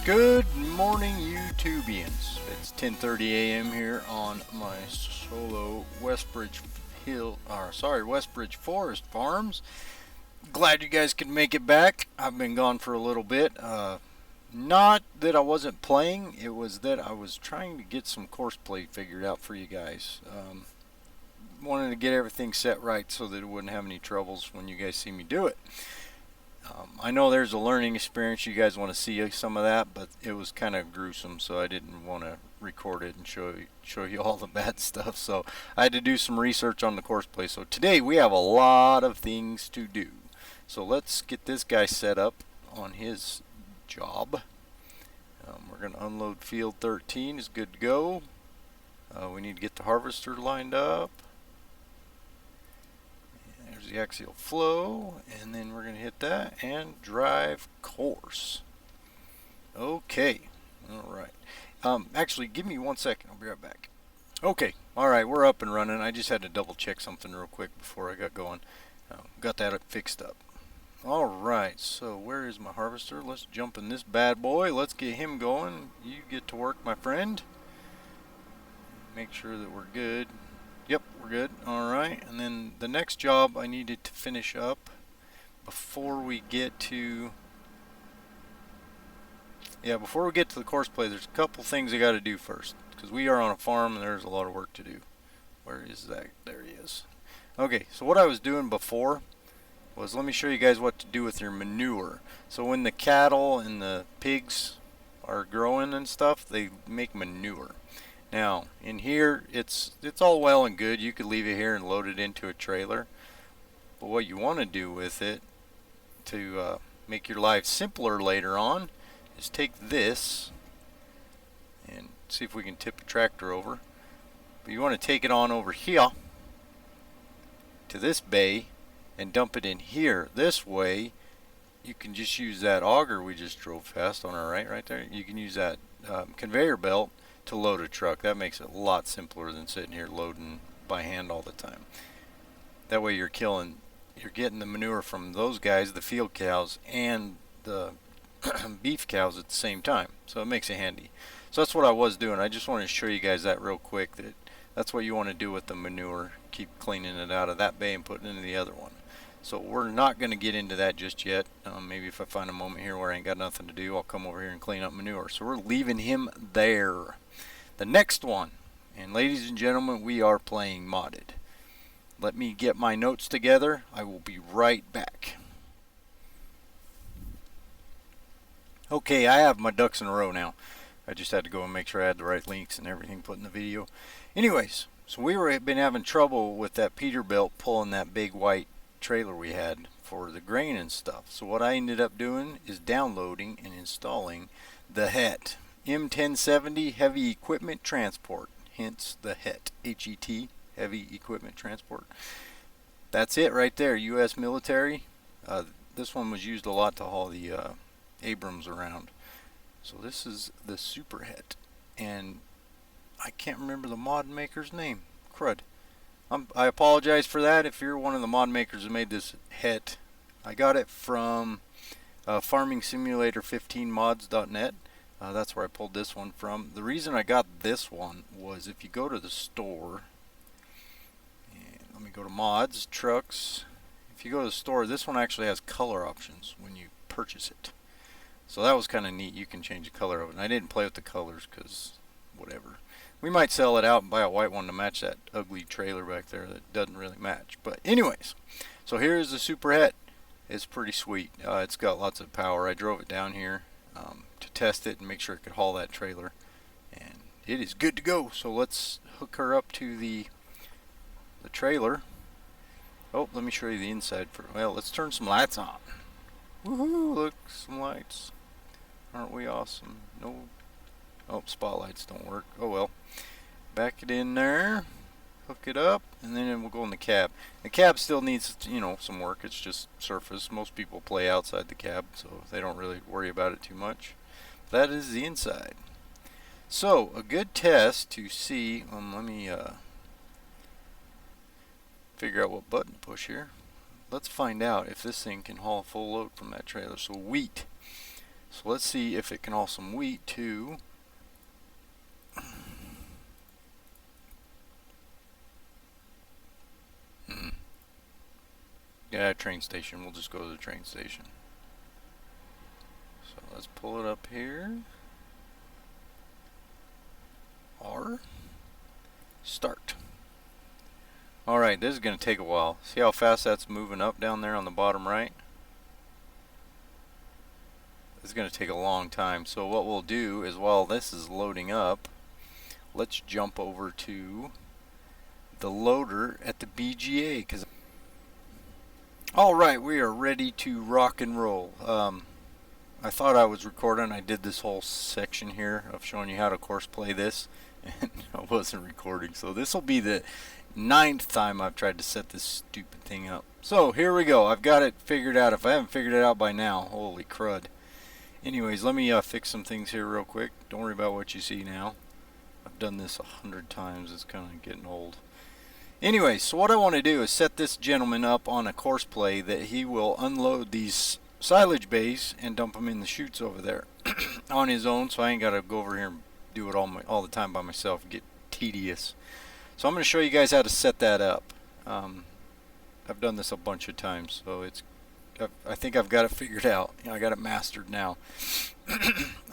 Good morning, YouTubians. It's 10:30 a.m. here on my solo Westbridge Westbridge Forest Farms. Glad you guys could make it back. I've been gone for a little bit. Not that I wasn't playing, it was that I was trying to get some course play figured out for you guys. Wanted to get everything set right so that it wouldn't have any troubles when you guys see me do it. I know there's a learning experience. You guys want to see some of that, but it was kind of gruesome, so I didn't want to record it and show you all the bad stuff. So I had to do some research on the course play. So today we have a lot of things to do. So let's get this guy set up on his job. We're going to unload field 13. Is good to go. We need to get the harvester lined up. There's the axial flow, and then we're going to hit that and drive course. Okay, alright. Actually, give me 1 second. I'll be right back. Okay, alright, we're up and running. I just had to double check something real quick before I got going. Got that fixed up. Alright, so where is my harvester? Let's jump in this bad boy. Let's get him going. You get to work, my friend. Make sure that we're good. Yep, we're good. Alright, and then the next job I needed to finish up before we get to the course play. There's a couple things I got to do first, because we are on a farm and there's a lot of work to do. Where is that? There he is. Okay, so what I was doing before was, let me show you guys what to do with your manure. So when the cattle and the pigs are growing and stuff, they make manure. Now, in here, it's all well and good. You could leave it here and load it into a trailer. But what you want to do with it to make your life simpler later on is take this and see if we can tip the tractor over. But you want to take it on over here to this bay and dump it in here. This way, you can just use that auger we just drove past on our right there. You can use that conveyor belt to load a truck. That makes it a lot simpler than sitting here loading by hand all the time. That way you're getting the manure from those guys, the field cows, and the beef cows at the same time. So it makes it handy. So that's what I was doing. I just wanted to show you guys that real quick. That's what you want to do with the manure. Keep cleaning it out of that bay and putting it into the other one. So we're not going to get into that just yet. Maybe if I find a moment here where I ain't got nothing to do, I'll come over here and clean up manure. So we're leaving him there. The next one, and ladies and gentlemen, we are playing modded. Let me get my notes together. I will be right back. Okay, I have my ducks in a row now. I just had to go and make sure I had the right links and everything put in the video. Anyways, so we've been having trouble with that Peterbilt pulling that big white trailer we had for the grain and stuff. So what I ended up doing is downloading and installing the HET. M1070 Heavy Equipment Transport, hence the HET, H-E-T, Heavy Equipment Transport. That's it right there, U.S. military. This one was used a lot to haul the Abrams around. So this is the Super HET, and I can't remember the mod maker's name. Crud. I apologize for that if you're one of the mod makers who made this HET. I got it from farmingsimulator15mods.net. That's where I pulled this one from. The reason I got this one was if you go to the store, and let me go to mods, trucks. If you go to the store, this one actually has color options when you purchase it. So that was kind of neat. You can change the color of it. And I didn't play with the colors because whatever. We might sell it out and buy a white one to match that ugly trailer back there that doesn't really match. But anyways, so here's the Super HET. It's pretty sweet. It's got lots of power. I drove it down here to test it and make sure it could haul that trailer, and it is good to go. So let's hook her up to the trailer. Oh, let me show you the inside well, let's turn some lights on. Woohoo, look, some lights. Aren't we awesome? No, oh, spotlights don't work. Oh well. Back it in there, hook it up, and then we'll go in the cab. The cab still needs, some work. It's just surface. Most people play outside the cab, so they don't really worry about it too much. That is the inside. So a good test to see, let me figure out what button to push here. Let's find out if this thing can haul a full load from that trailer. So wheat. So let's see if it can haul some wheat too. Yeah, train station. We'll just go to the train station. So let's pull it up here. R. Start. Alright, this is going to take a while. See how fast that's moving up down there on the bottom right? This is going to take a long time. So what we'll do is while this is loading up, let's jump over to the loader at the BGA. Alright, we are ready to rock and roll. I thought I was recording. I did this whole section here of showing you how to course play this, and I wasn't recording. So this will be the 9th time I've tried to set this stupid thing up. So here we go. I've got it figured out. If I haven't figured it out by now, holy crud. Anyways, let me fix some things here real quick. Don't worry about what you see now. I've done this 100 times. It's kind of getting old. Anyway, so what I want to do is set this gentleman up on a course play that he will unload these silage bays and dump them in the chutes over there on his own, so I ain't got to go over here and do it all the time by myself. Get tedious. So I'm going to show you guys how to set that up. I've done this a bunch of times, so I think I've got it figured out. I got it mastered now.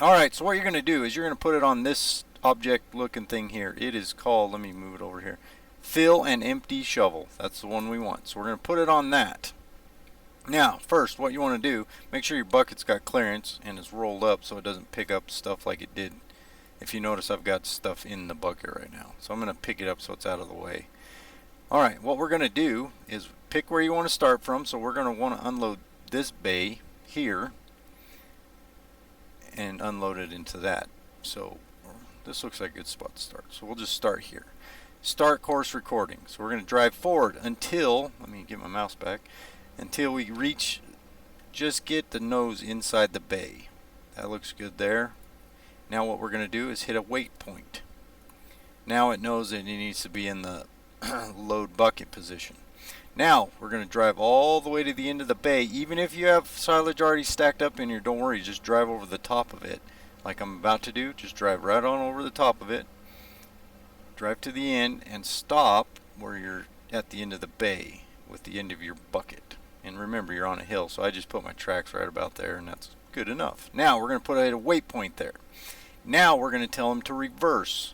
Alright, so what you're going to do is you're going to put it on this object looking thing here. It is called, let me move it over here, fill and empty shovel. That's the one we want. So we're going to put it on that. Now, first, what you want to do, make sure your bucket's got clearance and it's rolled up so it doesn't pick up stuff like it did. If you notice, I've got stuff in the bucket right now. So I'm going to pick it up so it's out of the way. Alright, what we're going to do is pick where you want to start from. So we're going to want to unload this bay here and unload it into that. So this looks like a good spot to start. So we'll just start here. Start course recording. So we're going to drive forward until, let me get my mouse back, until we reach, just get the nose inside the bay. That looks good there. Now what we're going to do is hit a waypoint. Now it knows that it needs to be in the load bucket position. Now we're going to drive all the way to the end of the bay. Even if you have silage already stacked up in here, don't worry, just drive over the top of it like I'm about to do. Just drive right on over the top of it. Drive to the end and stop where you're at the end of the bay with the end of your bucket. And remember, you're on a hill, so I just put my tracks right about there, and that's good enough. Now we're going to put a waypoint there. Now we're going to tell him to reverse.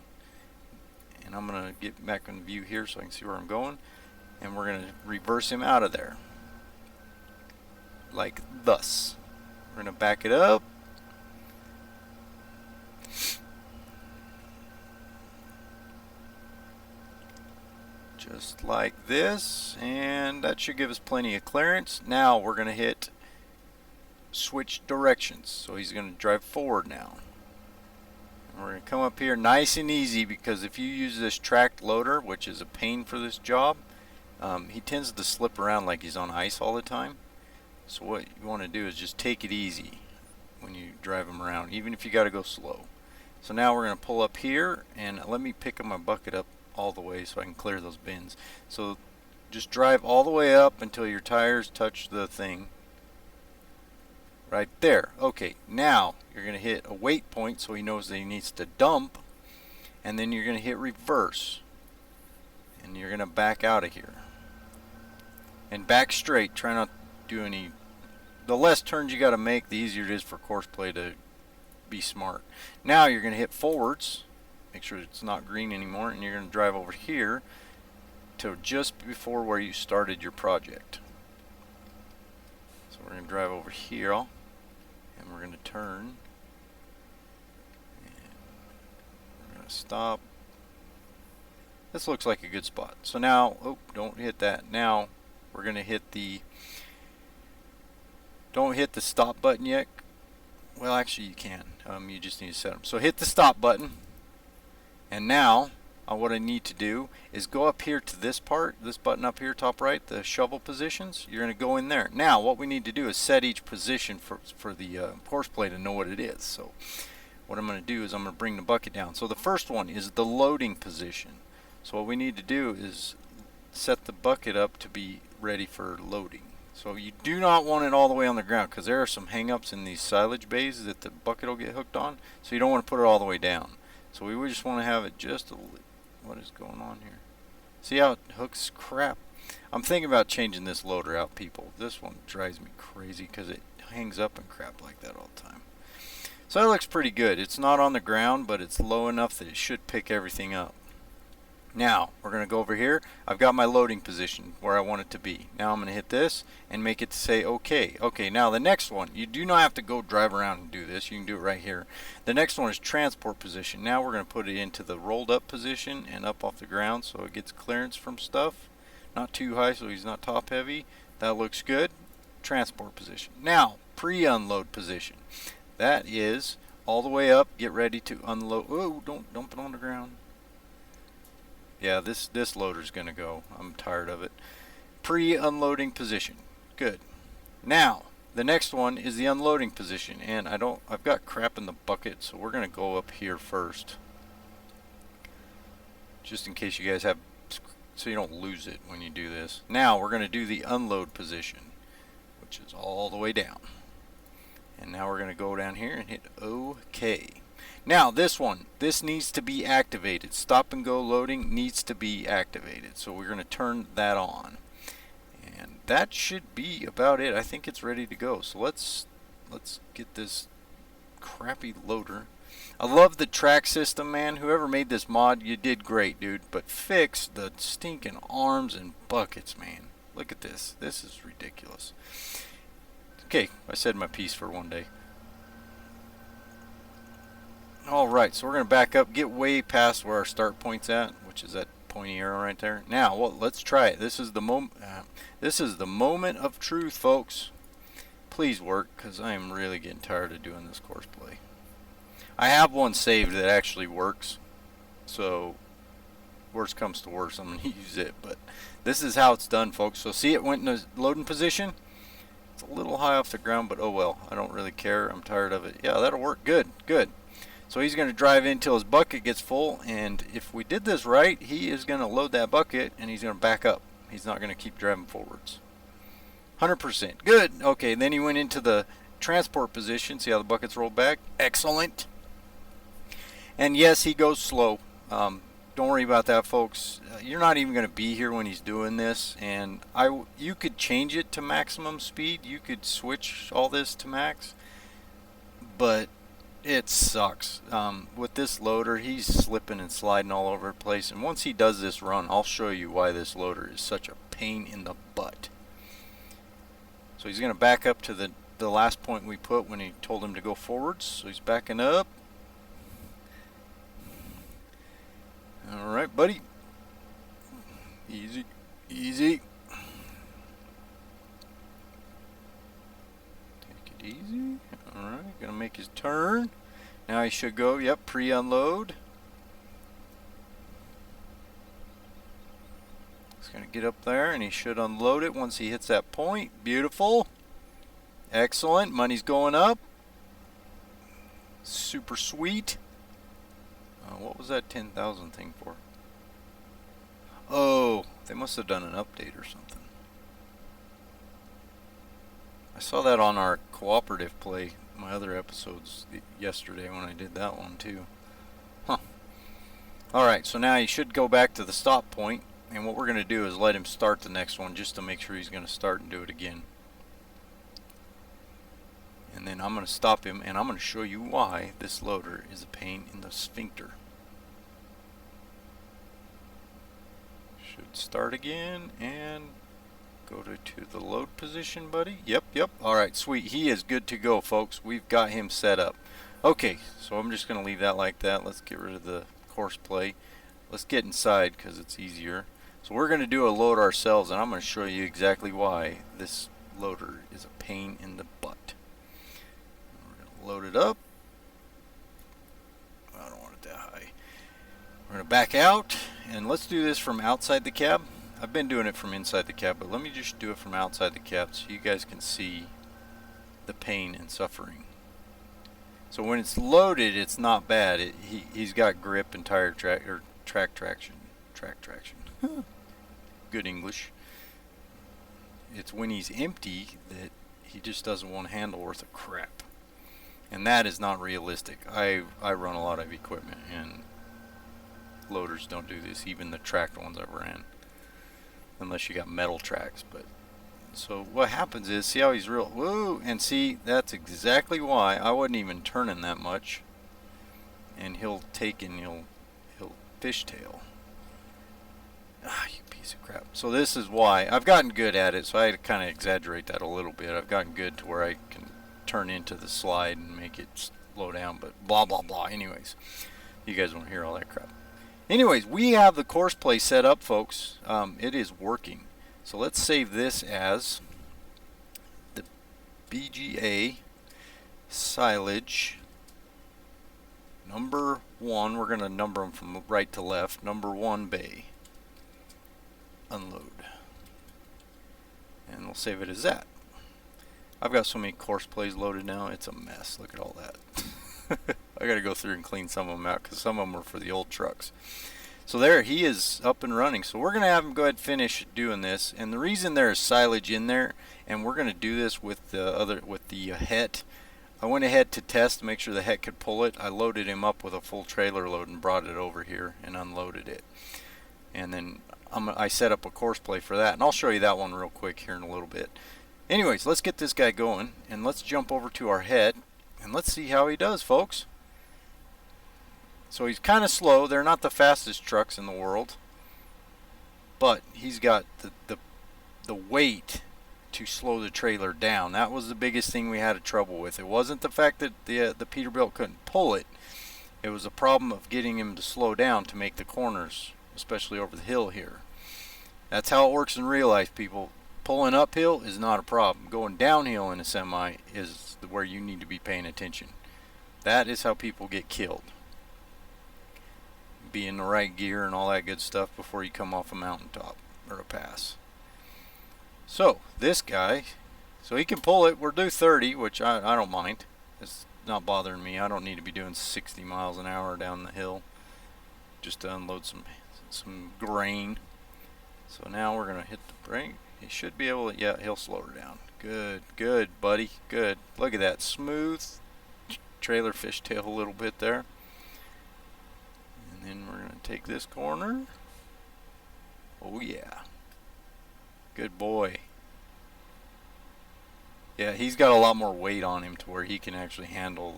And I'm going to get back in view here so I can see where I'm going. And we're going to reverse him out of there. Like thus. We're going to back it up. Just like this. And that should give us plenty of clearance. Now we're going to hit switch directions. So he's going to drive forward now. We're going to come up here nice and easy, because if you use this tracked loader, which is a pain for this job, he tends to slip around like he's on ice all the time. So what you want to do is just take it easy when you drive him around, even if you got to go slow. So now we're going to pull up here, and let me pick my bucket up all the way so I can clear those bins. So just drive all the way up until your tires touch the thing. Right there. Okay, now you're going to hit a wait point so he knows that he needs to dump, and then you're going to hit reverse, and you're going to back out of here and back straight. Try not to do any, the less turns you got to make, the easier it is for course play to be smart. Now you're going to hit forwards, make sure it's not green anymore, and you're going to drive over here to just before where you started your project. So we're going to drive over here, and we're going to turn, and we're going to stop. This looks like a good spot. So now, oh, don't hit that. Now we're going to hit the, don't hit the stop button yet. Well, actually you can. You just need to set them. So hit the stop button, and now what I need to do is go up here to this part, this button up here, top right, the shovel positions. You're going to go in there. Now what we need to do is set each position for the course play to know what it is. So what I'm going to do is I'm going to bring the bucket down. So the first one is the loading position. So what we need to do is set the bucket up to be ready for loading. So you do not want it all the way on the ground, because there are some hang-ups in these silage bays that the bucket will get hooked on. So you don't want to put it all the way down. So we just want to have it just a little. What is going on here? See how it hooks? Crap. I'm thinking about changing this loader out, people. This one drives me crazy because it hangs up and crap like that all the time. So that looks pretty good. It's not on the ground, but it's low enough that it should pick everything up. Now, we're going to go over here. I've got my loading position where I want it to be. Now I'm going to hit this and make it to say OK. Okay, now the next one, you do not have to go drive around and do this. You can do it right here. The next one is transport position. Now we're going to put it into the rolled up position and up off the ground so it gets clearance from stuff. Not too high so he's not top heavy. That looks good. Transport position. Now, pre-unload position. That is all the way up. Get ready to unload. Oh, don't dump it on the ground. Yeah, this loader's gonna go. I'm tired of it. Pre-unloading position. Good. Now, the next one is the unloading position, and I've got crap in the bucket, so we're gonna go up here first. Just in case you guys have, so you don't lose it when you do this. Now, we're gonna do the unload position, which is all the way down. And now we're gonna go down here and hit OK. Now this one, this needs to be activated. Stop and go loading needs to be activated. So we're going to turn that on. And that should be about it. I think it's ready to go. So let's get this crappy loader. I love the track system, man. Whoever made this mod, you did great, dude. But fix the stinking arms and buckets, man. Look at this. This is ridiculous. Okay, I said my piece for one day. Alright, so we're going to back up, get way past where our start point's at, which is that pointy arrow right there. Now, well, let's try it. This is the moment of truth, folks. Please work, because I am really getting tired of doing this course play. I have one saved that actually works, so worst comes to worst, I'm going to use it. But this is how it's done, folks. So see, it went in a loading position. It's a little high off the ground, but oh well. I don't really care. I'm tired of it. Yeah, that'll work. Good, good. So he's going to drive in until his bucket gets full, and if we did this right, he is going to load that bucket and he's going to back up. He's not going to keep driving forwards. 100%. Good. Okay, then he went into the transport position. See how the bucket's rolled back? Excellent. And yes, he goes slow. Don't worry about that, folks. You're not even going to be here when he's doing this, and you could change it to maximum speed. You could switch all this to max, but it sucks. With this loader, he's slipping and sliding all over the place. And once he does this run, I'll show you why this loader is such a pain in the butt. So he's going to back up to the last point we put when he told him to go forwards. So he's backing up. Alright, buddy. Easy, easy. Take it easy. Alright, gonna make his turn. Now he should go, yep, pre-unload. He's gonna get up there and he should unload it once he hits that point. Beautiful. Excellent. Money's going up. Super sweet. What was that 10,000 thing for? Oh, they must have done an update or something. I saw that on our cooperative play, my other episodes yesterday when I did that one too. Huh. Alright, so now he should go back to the stop point, and what we're going to do is let him start the next one just to make sure he's going to start and do it again. And then I'm going to stop him, and I'm going to show you why this loader is a pain in the sphincter. Should start again, and go to the load position, buddy. Yep. Alright, sweet. He is good to go, folks. We've got him set up. Okay, so I'm just going to leave that like that. Let's get rid of the course play. Let's get inside because it's easier. So we're going to do a load ourselves, and I'm going to show you exactly why this loader is a pain in the butt. We're going to load it up. I don't want it that high. We're going to back out, and let's do this from outside the cab. I've been doing it from inside the cab, but let me just do it from outside the cab so you guys can see the pain and suffering. So when it's loaded, it's not bad. He's got grip and track traction. Good English. it's when he's empty that he just doesn't want a handle worth of crap. And that is not realistic. I run a lot of equipment, and loaders don't do this, even the tracked ones I ran. Unless you got metal tracks. But so what happens is, see how he's real, whoa, and see, that's exactly why I wasn't even turning that much. And he'll take and he'll fishtail. Ah, you piece of crap. So this is why I've gotten good at it, so I had to kind of exaggerate that a little bit. I've gotten good to where I can turn into the slide and make it slow down, but blah blah blah. Anyways, you guys want to hear all that crap. Anyways, we have the course play set up, folks. It is working. So let's save this as the BGA Silage number 1. We're going to number them from right to left. Number 1 bay. Unload. And we'll save it as that. I've got so many course plays loaded now, it's a mess. Look at all that. I gotta go through and clean some of them out because some of them are for the old trucks. So there, he is up and running. So we're gonna have him go ahead and finish doing this. And the reason there is silage in there, and we're gonna do this with the het. I went ahead to test to make sure the het could pull it. I loaded him up with a full trailer load and brought it over here and unloaded it. And then I set up a course play for that, and I'll show you that one real quick here in a little bit. Anyways, let's get this guy going, and let's jump over to our het, and let's see how he does, folks. So he's kind of slow. They're not the fastest trucks in the world, but he's got the weight to slow the trailer down. That was the biggest thing we had trouble with. It wasn't the fact that the Peterbilt couldn't pull it. It was a problem of getting him to slow down to make the corners, especially over the hill here. That's how it works in real life, people. Pulling uphill is not a problem. Going downhill in a semi is where you need to be paying attention. That is how people get killed. Be in the right gear and all that good stuff before you come off a mountaintop or a pass. So this guy, so he can pull it. We're due 30, which I don't mind. It's not bothering me. I don't need to be doing 60 miles an hour down the hill just to unload some grain. So now we're gonna hit the brake. He should be able to, yeah, he'll slow her down. Good, good, buddy, good. Look at that, smooth trailer fishtail a little bit there. And then we're gonna take this corner. Oh yeah, good boy. Yeah, he's got a lot more weight on him to where he can actually handle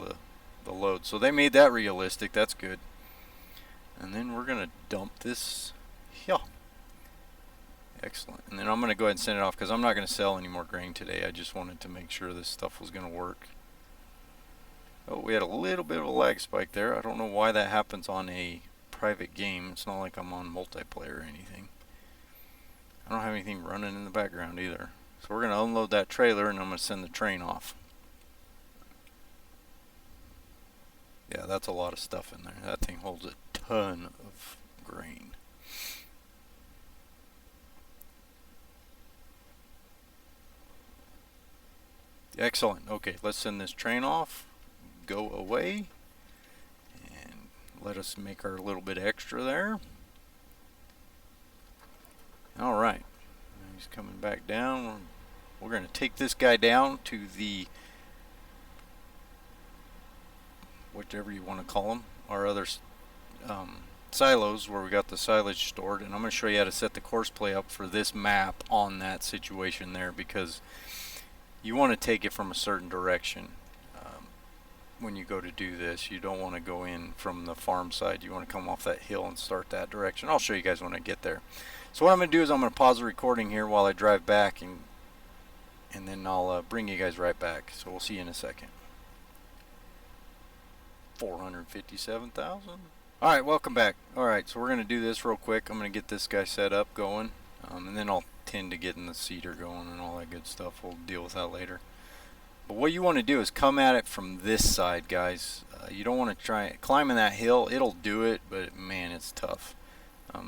the load. So they made that realistic, that's good. And then we're gonna dump this, yeah. Excellent. And then I'm going to go ahead and send it off because I'm not going to sell any more grain today. I just wanted to make sure this stuff was going to work. Oh, we had a little bit of a lag spike there. I don't know why that happens on a private game. It's not like I'm on multiplayer or anything. I don't have anything running in the background either. So we're going to unload that trailer and I'm going to send the train off. Yeah, that's a lot of stuff in there. That thing holds a ton of grain. Excellent. Okay, let's send this train off, go away, and let us make our little bit extra there. Alright, he's coming back down. We're going to take this guy down to the, whatever you want to call them, our other silos where we got the silage stored, and I'm going to show you how to set the course play up for this map on that situation there, because you want to take it from a certain direction when you go to do this. You don't want to go in from the farm side. You want to come off that hill and start that direction. I'll show you guys when I get there. So what I'm going to do is I'm going to pause the recording here while I drive back, and then I'll bring you guys right back. So we'll see you in a second. 457,000. Alright, welcome back. Alright, so we're going to do this real quick. I'm going to get this guy set up, going, and then I'll tend to getting the seeder going and all that good stuff. We'll deal with that later. But what you want to do is come at it from this side, guys. You don't want to try climbing that hill. It'll do it, but man, it's tough.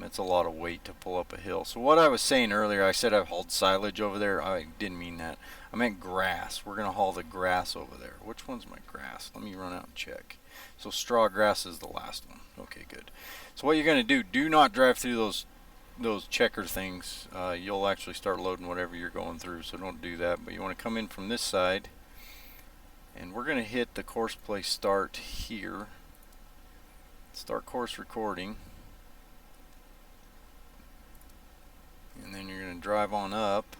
It's a lot of weight to pull up a hill. So what I was saying earlier, I said I hauled silage over there. I didn't mean that. I meant grass. We're going to haul the grass over there. Which one's my grass? Let me run out and check. So straw grass is the last one. Okay, good. So what you're going to do not drive through those checker things, you'll actually start loading whatever you're going through, so don't do that. But you want to come in from this side, and we're going to hit the course play start here. Start course recording, and then you're going to drive on up.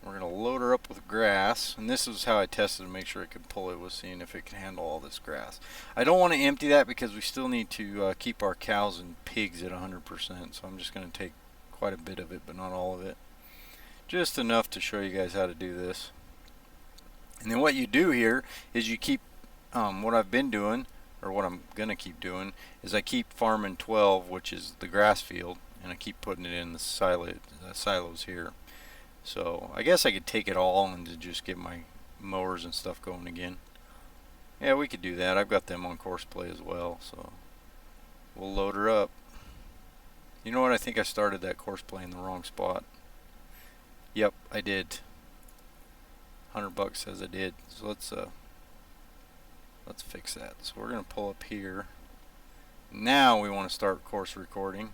We're going to load her up with grass, and this is how I tested to make sure it could pull it, was seeing if it can handle all this grass. I don't want to empty that because we still need to keep our cows and pigs at 100%, so I'm just going to take quite a bit of it, but not all of it. Just enough to show you guys how to do this. And then what you do here is you keep, what I've been doing, or what I'm going to keep doing, is I keep farming 12, which is the grass field, and I keep putting it in the silos here. So I guess I could take it all and to just get my mowers and stuff going again. Yeah, we could do that. I've got them on course play as well, so we'll load her up. You know what? I think I started that course play in the wrong spot. Yep, I did. $100 says I did. So let's fix that. So we're gonna pull up here. Now we want to start course recording.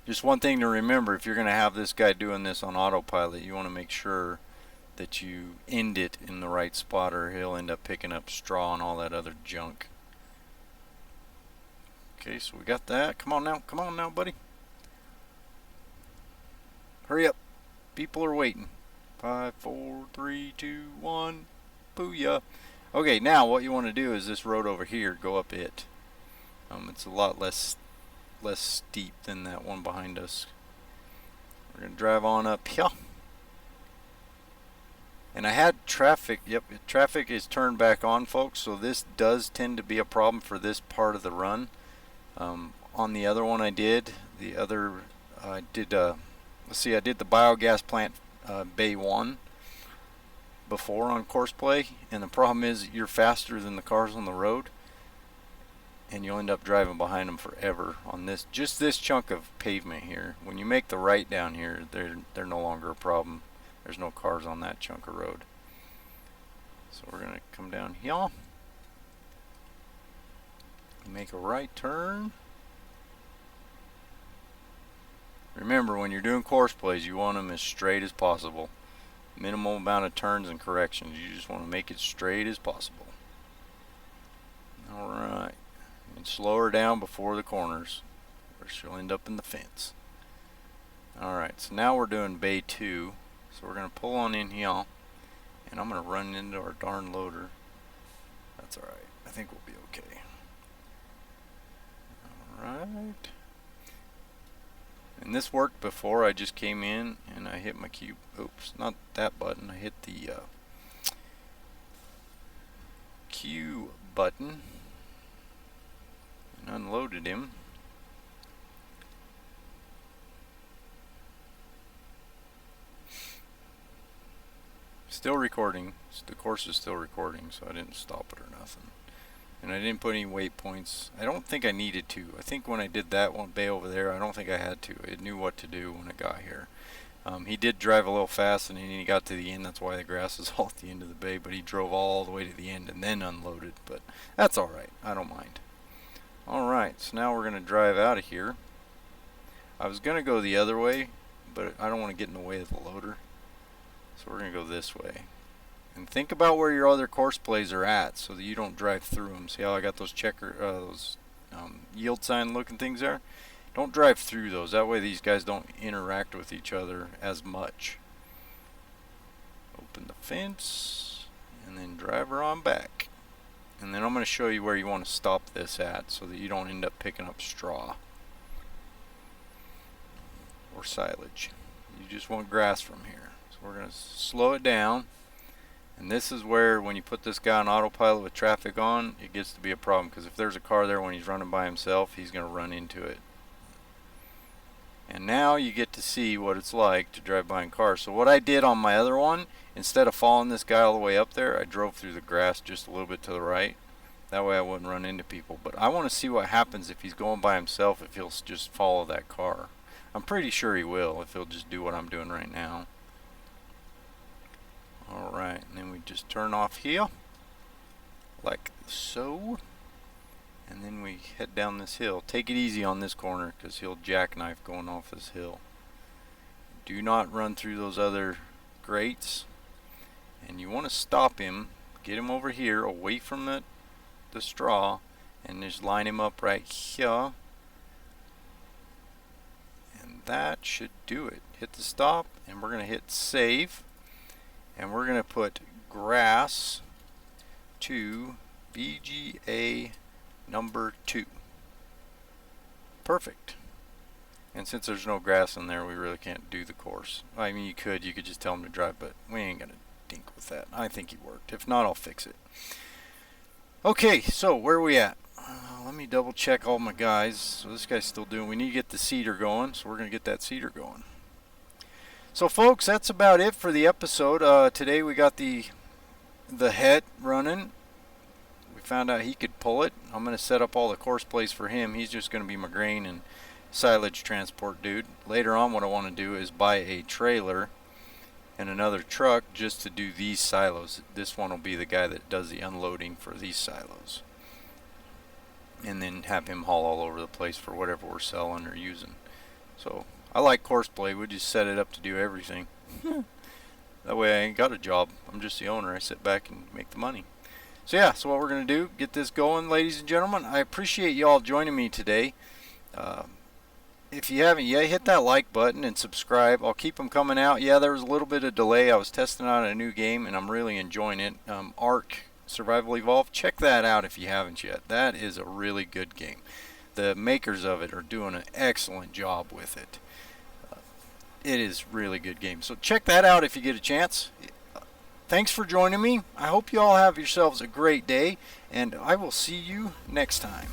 Just one thing to remember, if you're going to have this guy doing this on autopilot, you want to make sure that you end it in the right spot, or he'll end up picking up straw and all that other junk. Okay, so we got that. Come on now, buddy. Hurry up. People are waiting. 5, 4, 3, 2, 1. Booyah. Okay, now what you want to do is this road over here, go up it. It's a lot less steep than that one behind us. We're going to drive on up here. And I had traffic. Yep, traffic is turned back on, folks, so this does tend to be a problem for this part of the run. On the other one I did, I did the biogas plant Bay 1 before on course play, and the problem is you're faster than the cars on the road, and you'll end up driving behind them forever on this, just this chunk of pavement here. When you make the right down here, they're no longer a problem. There's no cars on that chunk of road. So we're gonna come down here, make a right turn. Remember, when you're doing course plays, you want them as straight as possible. Minimal amount of turns and corrections. You just want to make it straight as possible. Alright. And slow her down before the corners, or she'll end up in the fence. Alright, so now we're doing Bay 2. So we're going to pull on in here, and I'm going to run into our darn loader. That's alright. I think we'll be okay. Alright. And this worked before. I just came in and I hit my cube. Oops, not that button. I hit the Q button and unloaded him. Still recording. The course is still recording, so I didn't stop it or nothing. And I didn't put any waypoints. I don't think I needed to. I think when I did that one bay over there, I don't think I had to. It knew what to do when it got here. He did drive a little fast, and then he got to the end. That's why the grass is all at the end of the bay. But he drove all the way to the end and then unloaded. But that's all right. I don't mind. All right. So now we're going to drive out of here. I was going to go the other way, but I don't want to get in the way of the loader. So we're going to go this way. And think about where your other course plays are at, so that you don't drive through them. See how I got those yield sign looking things there? Don't drive through those. That way these guys don't interact with each other as much. Open the fence, and then drive her on back. And then I'm going to show you where you want to stop this at, so that you don't end up picking up straw or silage. You just want grass from here. So we're going to slow it down. And this is where, when you put this guy on autopilot with traffic on, it gets to be a problem, because if there's a car there when he's running by himself, he's going to run into it. And now you get to see what it's like to drive behind cars. So what I did on my other one, instead of following this guy all the way up there, I drove through the grass just a little bit to the right. That way I wouldn't run into people. But I want to see what happens if he's going by himself, if he'll just follow that car. I'm pretty sure he will, if he'll just do what I'm doing right now. Alright, and then we just turn off here. like so. And then we head down this hill. Take it easy on this corner because he'll jackknife going off this hill. Do not run through those other grates. And you want to stop him, get him over here away from the straw, and just line him up right here. And that should do it. Hit the stop, and we're going to hit save. And we're going to put grass to VGA number 2. Perfect. And since there's no grass in there, we really can't do the course. I mean, you could just tell him to drive, but we ain't gonna dink with that. I think he worked. If not, I'll fix it. Okay, so where are we at? Let me double check all my guys. So this guy's still doing. We need to get the seeder going, so we're gonna get that seeder going. So folks, that's about it for the episode. Today we got the het running. We found out he could pull it. I'm going to set up all the course plays for him. He's just going to be my grain and silage transport dude. Later on, what I want to do is buy a trailer and another truck just to do these silos. This one will be the guy that does the unloading for these silos. And then have him haul all over the place for whatever we're selling or using. So I like course play. We just set it up to do everything. That way I ain't got a job. I'm just the owner. I sit back and make the money. So yeah, so what we're going to do, get this going, ladies and gentlemen. I appreciate you all joining me today. If you haven't yet, hit that like button and subscribe. I'll keep them coming out. Yeah, there was a little bit of delay. I was testing out a new game, and I'm really enjoying it. Ark Survival Evolved. Check that out if you haven't yet. That is a really good game. The makers of it are doing an excellent job with it. It is really good game. So check that out if you get a chance. Thanks for joining me. I hope you all have yourselves a great day, and I will see you next time.